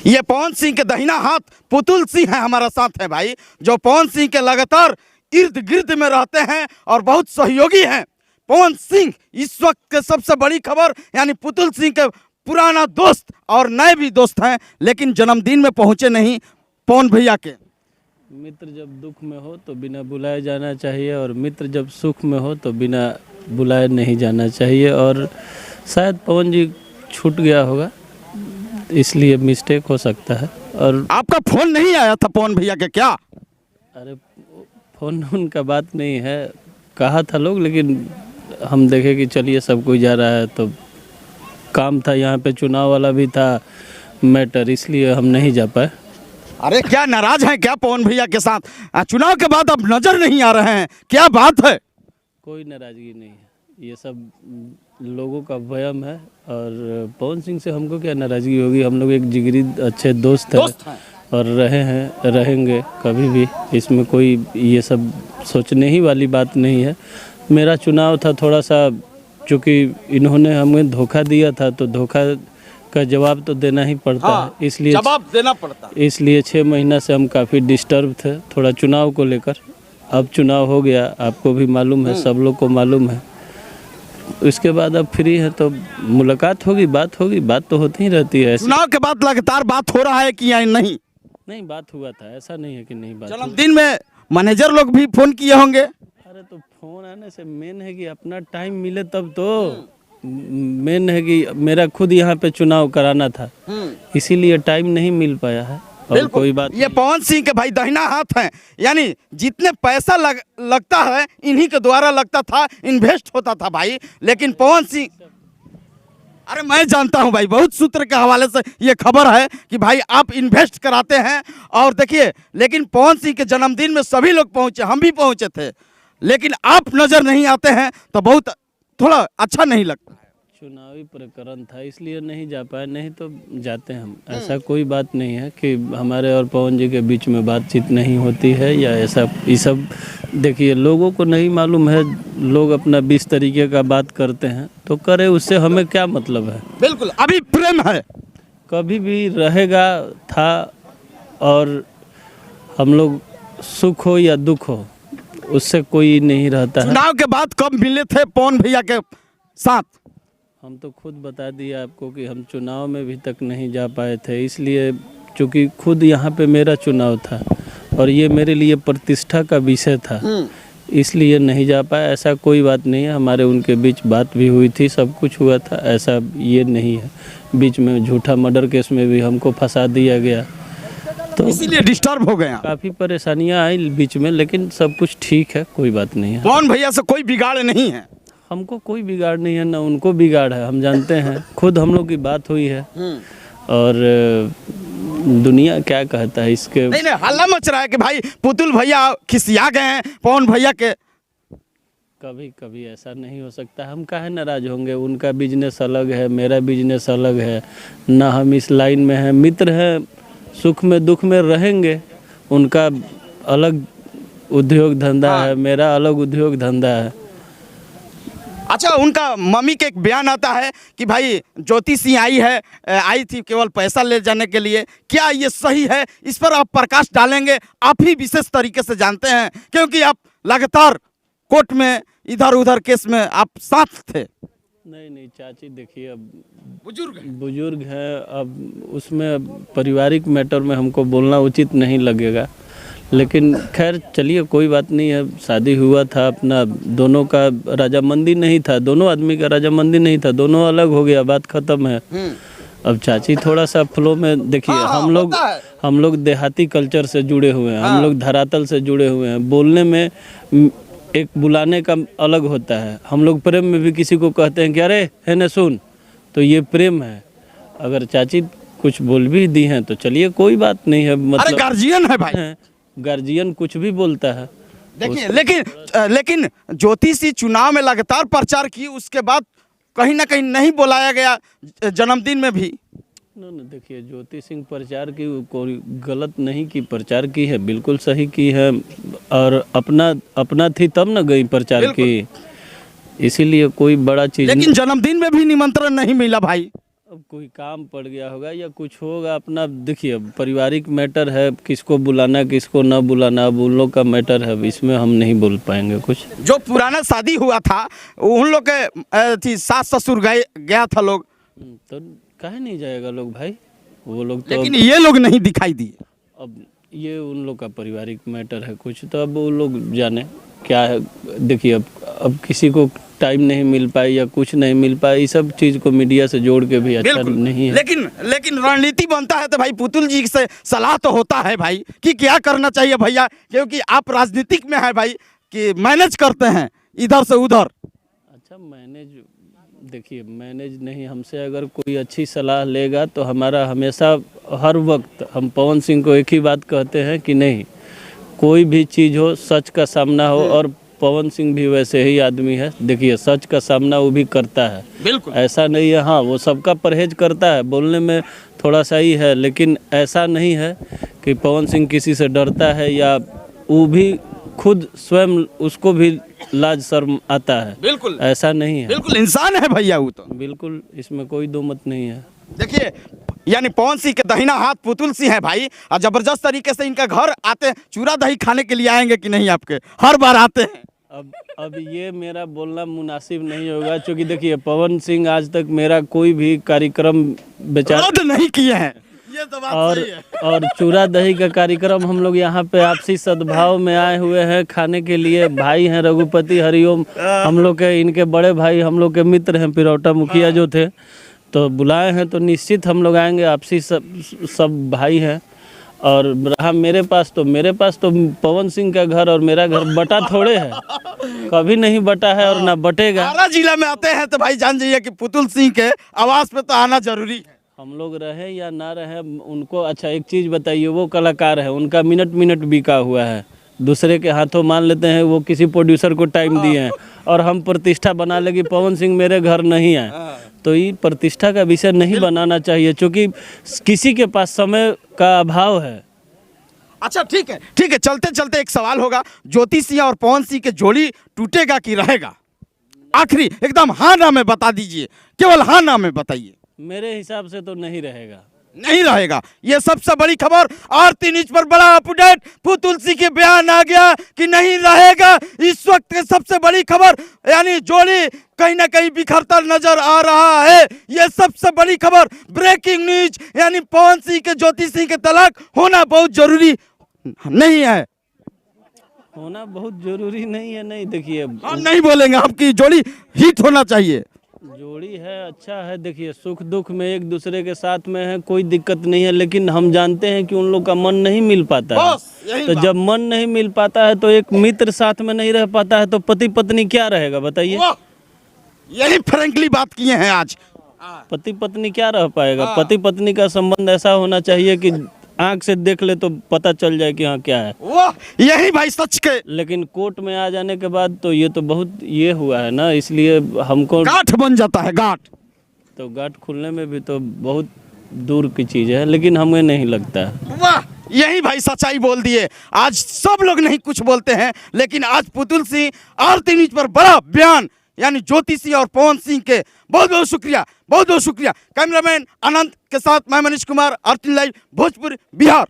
ये पवन सिंह के दाहिना हाथ पुतुल सिंह है, हमारा साथ है भाई, जो पवन सिंह के लगातार इर्द गिर्द में रहते हैं और बहुत सहयोगी हैं। पवन सिंह इस वक्त के सबसे बड़ी खबर, यानी पुतुल सिंह के पुराना दोस्त और नए भी दोस्त हैं, लेकिन जन्मदिन में पहुंचे नहीं पवन भैया के। मित्र जब दुख में हो तो बिना बुलाए जाना चाहिए, और मित्र जब सुख में हो तो बिना बुलाए नहीं जाना चाहिए। और शायद पवन जी छूट गया होगा, इसलिए मिस्टेक हो सकता है। और आपका फोन नहीं आया था पवन भैया के क्या? अरे फोन उनका बात नहीं है, कहा था लोग, लेकिन हम देखे कि चलिए सब कोई जा रहा है तो काम था, यहाँ पे चुनाव वाला भी था मैटर, इसलिए हम नहीं जा पाए। अरे क्या नाराज हैं क्या पवन भैया के साथ? चुनाव के बाद अब नजर नहीं आ रहे हैं, क्या बात है? कोई नाराज़गी नहीं है, ये सब लोगों का वहम है। और पवन सिंह से हमको क्या नाराज़गी होगी, हम लोग एक जिगरी अच्छे दोस्त हैं और रहे हैं, रहेंगे कभी भी। इसमें कोई ये सब सोचने ही वाली बात नहीं है। मेरा चुनाव था थोड़ा सा, चूँकि इन्होंने हमें धोखा दिया था तो धोखा का जवाब तो देना ही पड़ता है, इसलिए जवाब देना पड़ता है। इसलिए 6 महीना से हम काफ़ी डिस्टर्ब थे थोड़ा चुनाव को लेकर। अब चुनाव हो गया, आपको भी मालूम है, सब लोग को मालूम है। इसके बाद अब फ्री है तो मुलाकात होगी, बात तो होती ही रहती है। चुनाव के बाद लगातार बात हो रहा है कि या नहीं? नहीं, बात हुआ था, ऐसा नहीं है कि नहीं बात हुआ। जन्मदिन में मैनेजर लोग भी फोन किए होंगे। अरे तो फोन आने से मेन है कि अपना टाइम मिले तब तो। मेन है कि मेरा खुद यहाँ पे चुनाव कराना था, इसीलिए टाइम नहीं मिल पाया है। और कोई बात ये पवन सिंह के भाई दाहिना हाथ हैं, यानी जितने पैसा लगता है इन्हीं के द्वारा लगता था, इन्वेस्ट होता था भाई। लेकिन पवन सिंह, अरे मैं जानता हूं भाई, बहुत सूत्र के हवाले से ये खबर है कि भाई आप इन्वेस्ट कराते हैं। और देखिए, लेकिन पवन सिंह के जन्मदिन में सभी लोग पहुंचे, हम भी पहुंचे थे, लेकिन आप नजर नहीं आते हैं तो बहुत थोड़ा अच्छा नहीं लगता। चुनावी प्रकरण था इसलिए नहीं जा पाए, नहीं तो जाते हम। ऐसा कोई बात नहीं है कि हमारे और पवन जी के बीच में बातचीत नहीं होती है या ऐसा। ये सब देखिए, लोगों को नहीं मालूम है, लोग अपना 20 तरीके का बात करते हैं तो करे, उससे हमें क्या मतलब है। बिल्कुल, अभी प्रेम है, कभी भी रहेगा, था। और हम लोग सुख हो या दुख हो उससे कोई नहीं रहता है। चुनाव के बाद कब मिले थे पवन भैया के साथ? हम तो खुद बता दिए आपको कि हम चुनाव में भी तक नहीं जा पाए थे, इसलिए चूँकि खुद यहाँ पे मेरा चुनाव था और ये मेरे लिए प्रतिष्ठा का विषय था, इसलिए नहीं जा पाया। ऐसा कोई बात नहीं है, हमारे उनके बीच बात भी हुई थी, सब कुछ हुआ था, ऐसा ये नहीं है। बीच में झूठा मर्डर केस में भी हमको फंसा दिया गया, तो इसीलिए डिस्टर्ब हो गया। काफ़ी परेशानियाँ आई बीच में, लेकिन सब कुछ ठीक है, कोई बात नहीं है। पवन भैया से कोई बिगाड़ नहीं है? हमको कोई बिगाड़ नहीं है, ना उनको बिगाड़ है, हम जानते हैं। खुद हम लोग की बात हुई है और दुनिया क्या कहता है इसके। नहीं, हल्ला मच रहा है कि भाई पुतुल भैया खिसिया गए हैं पवन भैया के। कभी कभी ऐसा नहीं हो सकता, हम काहे नाराज होंगे। उनका बिजनेस अलग है, मेरा बिजनेस अलग है, ना हम इस लाइन में हैं। मित्र हैं, सुख में दुख में रहेंगे। उनका अलग उद्योग धंधा है, मेरा अलग उद्योग धंधा है। अच्छा, उनका मम्मी के एक बयान आता है कि भाई ज्योति सिंह आई थी केवल पैसा ले जाने के लिए, क्या ये सही है? इस पर आप प्रकाश डालेंगे, आप ही विशेष तरीके से जानते हैं, क्योंकि आप लगातार कोर्ट में इधर उधर केस में आप साथ थे। नहीं चाची, देखिए अब बुजुर्ग है, अब उसमें पारिवारिक मैटर में हमको बोलना उचित नहीं लगेगा, लेकिन खैर चलिए, कोई बात नहीं है। शादी हुआ था अपना, दोनों का रजामंदी नहीं था, दोनों आदमी का रजामंदी नहीं था, दोनों अलग हो गया, बात खत्म है। अब चाची थोड़ा सा फ्लो में देखिए, हम लोग देहाती कल्चर से जुड़े हुए हैं, हम लोग धरातल से जुड़े हुए हैं। बोलने में एक बुलाने का अलग होता है। हम लोग प्रेम में भी किसी को कहते हैं कि अरे है न सुन, तो ये प्रेम है। अगर चाची कुछ बोल भी दी हैं तो चलिए, कोई बात नहीं है, मतलब गार्जियन है भाई, गार्जियन कुछ भी बोलता है। देखिए, लेकिन ज्योति सिंह चुनाव में लगातार प्रचार की, उसके बाद कहीं ना कहीं नहीं बुलाया गया जन्मदिन में भी। देखिए, ज्योति सिंह प्रचार की कोई गलत नहीं की, प्रचार की है, बिल्कुल सही की है। और अपना थी तब न गई प्रचार की, इसीलिए कोई बड़ा चीज। लेकिन जन्मदिन में भी निमंत्रण नहीं मिला भाई। अब कोई काम पड़ गया होगा या कुछ होगा अपना, देखिए पारिवारिक मैटर है, किसको बुलाना किसको न बुलाना अब उन लोग का मैटर है, अब इसमें हम नहीं बोल पाएंगे कुछ। जो पुराना शादी हुआ था उन लोग के सास ससुर गया था लोग, तो काहे नहीं जाएगा लोग भाई, वो लोग तो लेकिन ये लोग नहीं दिखाई दिए। अब ये उन लोग का पारिवारिक मैटर है कुछ, तो अब वो लोग जाने क्या है। देखिए अब किसी को टाइम नहीं मिल पाए या कुछ नहीं मिल पाए, इस सब चीज़ को मीडिया से जोड़ के भी अच्छा बिल्कुल नहीं है। लेकिन रणनीति बनता है तो भाई पुतुल जी से सलाह तो होता है भाई कि क्या करना चाहिए भैया, क्योंकि आप राजनीतिक में है भाई कि मैनेज करते हैं इधर से उधर। अच्छा मैनेज, देखिए मैनेज नहीं, हमसे अगर कोई अच्छी सलाह लेगा तो हमारा हमेशा हर वक्त हम पवन सिंह को एक ही बात कहते हैं कि नहीं, कोई भी चीज़ हो सच का सामना हो, और पवन सिंह भी वैसे ही आदमी है। देखिए सच का सामना वो भी करता है, बिल्कुल ऐसा नहीं है, हाँ वो सबका परहेज करता है, बोलने में थोड़ा सा ही है, लेकिन ऐसा नहीं है कि पवन सिंह किसी से डरता है या वो भी खुद स्वयं उसको भी लाज शर्म आता है, बिल्कुल ऐसा नहीं है, बिल्कुल इंसान है भैया वो तो। बिल्कुल इसमें कोई दो मत नहीं है। देखिए यानी पवन सिंह के दाहिना हाथ पुतुल सिंह है भाई, और जबरदस्त तरीके से इनका घर आते हैं, चूरा दही खाने के लिए आएंगे कि नहीं आपके, हर बार आते हैं। अब ये मेरा बोलना मुनासिब नहीं होगा, क्योंकि देखिए पवन सिंह आज तक मेरा कोई भी कार्यक्रम बेचारा रद्द नहीं किए हैं, ये तो बात सही है। और चूरा दही का कार्यक्रम हम लोग यहाँ पे आपसी सद्भाव में आए हुए हैं खाने के लिए। भाई हैं रघुपति हरिओम, हम लोग के, इनके बड़े भाई हम लोग के मित्र हैं, पिरौटा मुखिया जो थे, तो बुलाए हैं तो निश्चित हम लोग आएंगे, आपसी सब भाई हैं। और रहा मेरे पास तो पवन सिंह का घर और मेरा घर बटा थोड़े है, कभी नहीं बटा है और ना बटेगा। आरा जिला में आते हैं तो भाई जान जाइए कि पुतुल सिंह के आवाज पे तो आना जरूरी है। हम लोग रहे या ना रहे उनको, अच्छा एक चीज़ बताइए, वो कलाकार है, उनका मिनट मिनट बिका हुआ है, दूसरे के हाथों मान लेते हैं, वो किसी प्रोड्यूसर को टाइम दिए हैं, और हम प्रतिष्ठा बना लेगी पवन सिंह मेरे घर नहीं आए, तो ये प्रतिष्ठा का विषय नहीं बनाना चाहिए, क्योंकि किसी के पास समय का अभाव है। अच्छा ठीक है, चलते चलते एक सवाल होगा, ज्योति सिंह और पवन सिंह के जोड़ी टूटेगा कि रहेगा? आखिरी एकदम हाँ ना में बता दीजिए, केवल हाँ ना में बताइए। मेरे हिसाब से तो नहीं रहेगा, नहीं रहेगा। ये सबसे बड़ी खबर, आरती न्यूज पर बड़ा अपडेट, पुतुल सिंह के बयान आ गया कि नहीं रहेगा। इस वक्त की सबसे बड़ी खबर, यानी जोड़ी कहीं ना कहीं बिखरता नजर आ रहा है। ये सबसे बड़ी खबर, ब्रेकिंग न्यूज, यानी पवन सिंह के ज्योति सिंह के तलाक होना बहुत जरूरी नहीं है, होना बहुत जरूरी नहीं है। नहीं देखिए, हम नहीं बोलेंगे, आपकी जोड़ी हिट होना चाहिए। जोड़ी है, अच्छा है, देखिए सुख दुख में एक दूसरे के साथ में है, कोई दिक्कत नहीं है, लेकिन हम जानते हैं कि उन लोग का मन नहीं मिल पाता है, तो जब मन नहीं मिल पाता है तो एक मित्र साथ में नहीं रह पाता है, तो पति पत्नी क्या रहेगा बताइए? यही फ्रैंकली बात किए हैं आज। पति पत्नी क्या रह पाएगा? पति पत्नी का संबंध ऐसा होना चाहिए कि आंख से देख ले तो पता चल जाए कि हाँ क्या है, यही भाई सच के। लेकिन कोर्ट में आ जाने के बाद तो ये तो बहुत ये हुआ है ना, इसलिए हमको गांठ बन जाता है, गांठ, तो गांठ खुलने में भी तो बहुत दूर की चीज़ है, लेकिन हमें नहीं लगता है। वाह, यही भाई सच्चाई बोल दिए। आज सब लोग नहीं कुछ बोलते हैं, लेकिन आज पुतुल सिंह आरती न्यूज पर बड़ा बयान, यानी ज्योति सिंह और पवन सिंह के बहुत बहुत शुक्रिया। कैमरामैन अनंत के साथ मैं मनीष कुमार, आरती लाइव भोजपुर बिहार।